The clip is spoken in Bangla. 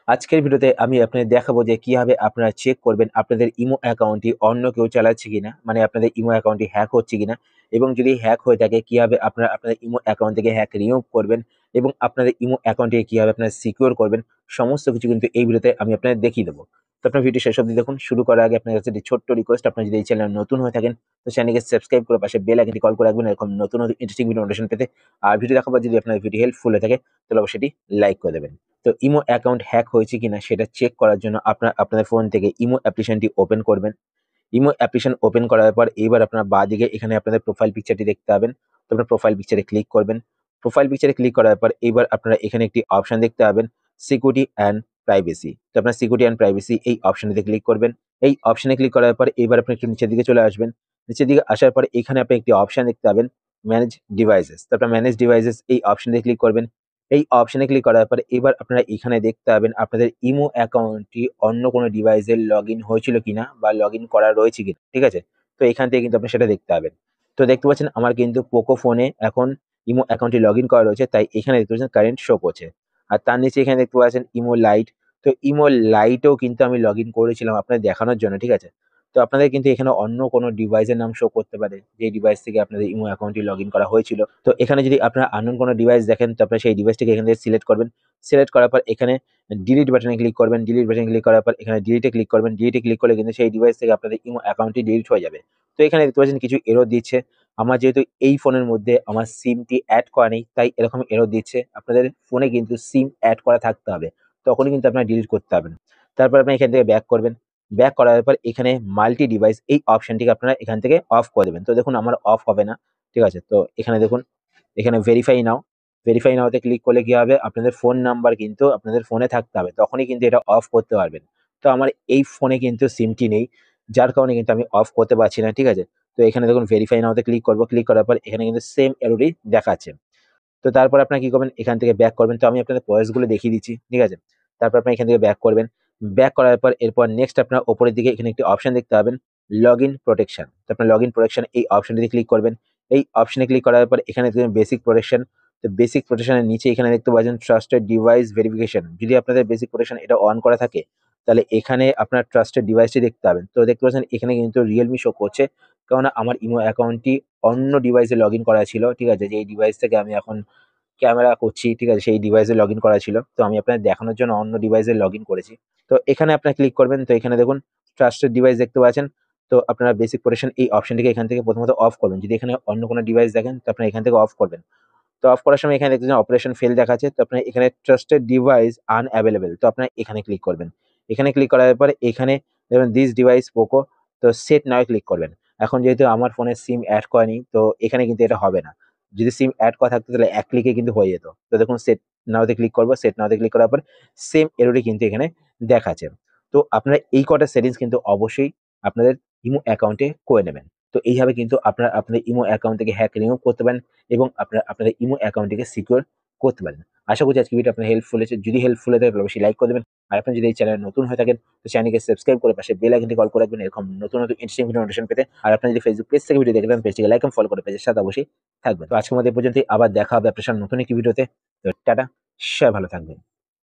আজকের ভিডিওতে আমি আপনাদের দেখাবো যে কিভাবে আপনারা চেক করবেন আপনাদের ইমো অ্যাকাউন্টটি অন্য কেউ চালাচ্ছে কিনা, মানে আপনাদের ইমো অ্যাকাউন্টটি হ্যাক হচ্ছে কিনা, এবং যদি হ্যাক হয়ে থাকে কিভাবে আপনারা আপনাদের ইমো অ্যাকাউন্ট থেকে হ্যাক রিমুভ করবেন এবং আপনাদের ইমো অ্যাকাউন্টটিকে কিভাবে আপনারা সিকিউর করবেন। সমস্ত কিছু কিন্তু এই ভিডিওতে আমি আপনাদের দেখিয়ে দেবো। তো আপনার ভিডিও শেষ অবধি দেখুন। শুরু করার আগে আপনার কাছে একটি ছোট্ট রিকোয়েস্ট, আপনার যদি এই চ্যানেল নতুন হয়ে থাকেন তো চ্যানেলকে সাবস্ক্রাইব করে পাশে বেল আইকনটি কল করে রাখবেন এরকম নতুন নতুন ইন্টারেস্টিং ভিডিও নোটিফিকেশন পেতে। আর ভিডিও দেখার পর যদি আপনার ভিডিও হেল্পফুল হয়ে থাকে তাহলে অবশ্যই এটি লাইক করে দেবেন। তো ইমো অ্যাকাউন্ট হ্যাক হয়েছে কিনা সেটা চেক করার জন্য আপনাদের ফোন থেকে ইমো অ্যাপ্লিকেশনটি ওপেন করবেন। ইমো অ্যাপ্লিকেশন ওপেন করার পর এইবার আপনার বাঁদিকে এখানে আপনাদের প্রোফাইল পিকচারটি দেখতে পাবেন। তো আপনার প্রোফাইল পিকচারে ক্লিক করবেন। প্রোফাইল পিকচারে ক্লিক করার পর এইবার আপনারা এখানে একটি অপশন দেখতে পাবেন, সিকিউরিটি অ্যান্ড প্রাইভেসি। তো আপনার সিকিউরিটি অ্যান্ড প্রাইভেসি এই অপশনটিতে ক্লিক করবেন। এই অপশনে ক্লিক করার পর এইবার আপনি একটু নিচের দিকে চলে আসবেন। নিচের দিকে আসার পর এখানে আপনি একটি অপশন দেখতে পাবেন, ম্যানেজ ডিভাইসেস। তো আপনার ম্যানেজ ডিভাইসেস এই অপশনে ক্লিক করবেন। এই অপশনে ক্লিক করার পর এবার আপনারা এখানে দেখতে পাবেন আপনাদের ইমো অ্যাকাউন্টটি অন্য কোনো ডিভাইসে লগইন হয়েছিল কিনা বা লগইন করা রয়েছে কিনা, ঠিক আছে? তো এখান থেকে কিন্তু আপনি সেটা দেখতে পাবেন। তো দেখতে পাচ্ছেন আমার কিন্তু পোকো ফোনে এখন ইমো অ্যাকাউন্টটি লগইন করা রয়েছে, তাই এখানে দেখতে পাচ্ছেন কারেন্ট শো করছে। আর তার নিচে এখানে দেখতে পাচ্ছেন ইমো লাইট। তো ইমো লাইটেও কিন্তু আমি লগইন করেছিলাম আপনাদের দেখানোর জন্য, ঠিক আছে? তো আপনাদের কিন্তু এখানে অন্য কোনো ডিভাইসের নাম শো করতে পারে, যে ডিভাইস থেকে আপনাদের ইমো অ্যাকাউন্টটি লগইন করা হয়েছিল। তো এখানে যদি আপনারা আননোন কোনো ডিভাইস দেখেন তো আপনারা সেই ডিভাইসটিকে এখান থেকে সিলেক্ট করবেন। সিলেক্ট করার পর এখানে ডিলিট বাটনে ক্লিক করবেন। ডিলিট বাটনে ক্লিক করার পর এখানে ডিলিটে ক্লিক করবেন। ডিলিটে ক্লিক করলে কিন্তু সেই ডিভাইস থেকে আপনাদের ইমো অ্যাকাউন্টটি ডিলিট হয়ে যাবে। তো এখানে দেখতে পাচ্ছেন কিছু এরর দিচ্ছে। আমার যেহেতু এই ফোনের মধ্যে আমার সিমটি অ্যাড করা নেই তাই এরকম এরর দিচ্ছে। আপনাদের ফোনে কিন্তু সিম অ্যাড করা থাকতে হবে, তখনই কিন্তু আপনারা ডিলিট করতে পারবেন। তারপর আপনি এখান থেকে ব্যাক করবেন। ব্যাক করার পর এখানে মাল্টি ডিভাইস এই অপশনটিকে আপনারা এখান থেকে অফ করে দেবেন। তো দেখুন আমার অফ হবে না, ঠিক আছে? তো এখানে দেখুন, এখানে ভেরিফাই নাও। ভেরিফাই নাওতে ক্লিক করলে কি হবে, আপনাদের ফোন নাম্বার কিন্তু আপনাদের ফোনে থাকতে হবে, তখনই কিন্তু এটা অফ করতে পারবেন। তো আমার এই ফোনে কিন্তু সিমটি নেই, যার কারণে কিন্তু আমি অফ করতে পারছি না, ঠিক আছে? তো এখানে দেখুন ভেরিফাই নাওতে ক্লিক করব। ক্লিক করার পর এখানে কিন্তু সেম এররই দেখাচ্ছে। তো তারপর আপনারা কি করবেন, এখান থেকে ব্যাক করবেন। তো আমি আপনাদের প্রসেসগুলো দেখিয়ে দিচ্ছি, ঠিক আছে? তারপর আপনি এখান থেকে ব্যাক করবেন। ব্যাক করার পর এরপর নেক্সট আপনার উপরের দিকে এখানে একটি অপশন দেখতে পাবেন, লগইন প্রোটেকশন। তো আপনার লগইন প্রোটেকশন এই অপশনটিতে ক্লিক করবেন। এই অপশনে ক্লিক করার পর এখানে দেখবেন বেসিক প্রোটেকশন। তো বেসিক প্রোটেকশনের নিচে এখানে দেখতে পাচ্ছেন ট্রাস্টেড ডিভাইস ভেরিফিকেশন। যদি আপনাদের বেসিক প্রোটেকশন এটা অন করা থাকে তাহলে এখানে আপনার ট্রাস্টেড ডিভাইসটি দেখতে পাবেন। তো দেখতে পাচ্ছেন এখানে কিন্তু রিয়েলমি শো করছে, কেননা আমার ইমো অ্যাকাউন্টটি অন্য ডিভাইসে লগইন করা ছিল, ঠিক আছে? যেই ডিভাইস থেকে আমি এখন ক্যামেরা করছি, ঠিক আছে? সেই ডিভাইসে লগইন করা ছিল। তো আমি আপনাদের দেখানোর জন্য অন্য ডিভাইসে লগইন করেছি। তো এখানে আপনারা ক্লিক করবেন। তো এখানে দেখুন ট্রাস্টেড ডিভাইস দেখতে পাচ্ছেন। তো আপনারা বেসিক প্রোটেকশন এই অপশনটিকে এখান থেকে প্রথমত অফ করবেন। যদি এখানে অন্য কোনো ডিভাইস দেখেন তো আপনারা এখান থেকে অফ করবেন। তো অফ করার সময় এখানে দেখতে পাচ্ছেন অপারেশন ফেল দেখাচ্ছে। তো আপনার এখানে ট্রাস্টেড ডিভাইস আনএভেইলেবল। তো আপনারা এখানে ক্লিক করবেন। এখানে ক্লিক করার পরে এখানে দেখবেন দিস ডিভাইস পোকো। তো সেট নাও এ ক্লিক করবেন। এখন যেহেতু আমার ফোনে সিম এড করেনি তো এখানে কিন্তু এটা হবে না। যদি সিম এড করা থাকতো তাহলে এক ক্লিকে কিন্তু হয়ে যেত। তো দেখুন সেট নাও তে ক্লিক করব। সেট নাও তে ক্লিক করার পর সেম এররই কিন্তু এখানে দেখাচ্ছে। তো আপনারা এই কটা সেটিংস কিন্তু অবশ্যই আপনাদের ইমো অ্যাকাউন্টে করে নেবেন। তো এইভাবে কিন্তু আপনারা আপনাদের ইমো অ্যাকাউন্ট থেকে হ্যাক রিমুভ করতে পারেন এবং আপনারা আপনাদের ইমো অ্যাকাউন্টটিকে সিকিউর করতে পারেন। আশা করছি আজকের ভিডিও আপনার হেল্পফুল হয়েছে। যদি হেল্পফুল হয়ে থাকে তাহলে অবশ্যই লাইক করে দেবেন। আর আপনি যদি এই চ্যানেলে নতুন হয়ে থাকেন তো চ্যানেলকে সাবস্ক্রাইব করে পাশে বেল আইকনটি কল করে রাখবেন এরকম নতুন নতুন ইন্টারেস্টিং ভিডিও নোটিফিকেশন পেতে। আর আপনি যদি ফেসবুক পেজ থেকে ভিডিও দেখবেন পেজটিকে লাইক এবং ফলো করে পেজের সাথে অবশ্যই থাকবেন। তো আজকের মতো এই পর্যন্তই। আবার দেখা হবে আপনার সাথে নতুন একটি ভিডিওতে। তো টাটা, সবাই ভালো থাকবেন।